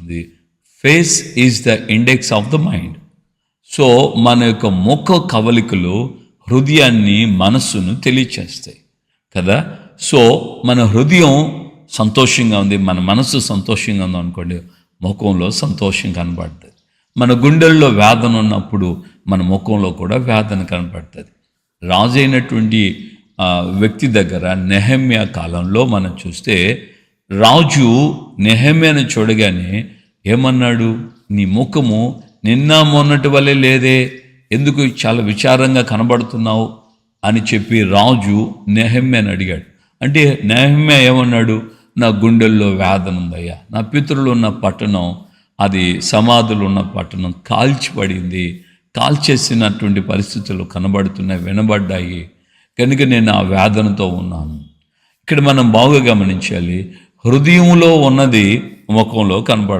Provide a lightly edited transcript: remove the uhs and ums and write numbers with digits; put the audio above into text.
కనబడుతుంది. Face is the index of the mind. So మన యొక్క ముఖ కవలికలు హృదయాన్ని, మనస్సును తెలియచేస్తాయి కదా. సో మన హృదయం సంతోషంగా ఉంది, మన మనస్సు సంతోషంగా ఉంది అనుకోండి, ముఖంలో సంతోషం కనబడుతుంది. మన గుండెల్లో వేదన ఉన్నప్పుడు మన ముఖంలో కూడా వేదన కనబడుతుంది. రాజు అయినటువంటి వ్యక్తి దగ్గర నెహెమ్యా కాలంలో మనం చూస్తే, రాజు నెహెమ్యాను చూడగానే ఏమన్నాడు? నీ ముఖము నిన్న మొన్నటి వల్లే లేదే, ఎందుకు చాలా విచారంగా కనబడుతున్నావు అని చెప్పి రాజు నెహెమ్యాను అడిగాడు. అంటే నెహెమ్యా ఏమన్నాడు? నా గుండెల్లో వేదన ఉందయ్యా, నా పితరులు ఉన్న పట్టణం, అది సమాధులు ఉన్న పట్టణం కాల్చిపడింది, కాల్చేసినటువంటి పరిస్థితులు కనబడుతున్నాయి, వినబడ్డాయి, కనుక నేను ఆ వేదనతో ఉన్నాను. ఇక్కడ మనం బాగా గమనించాలి, హృదయంలో ఉన్నది ముఖంలో కనబడుతుంది.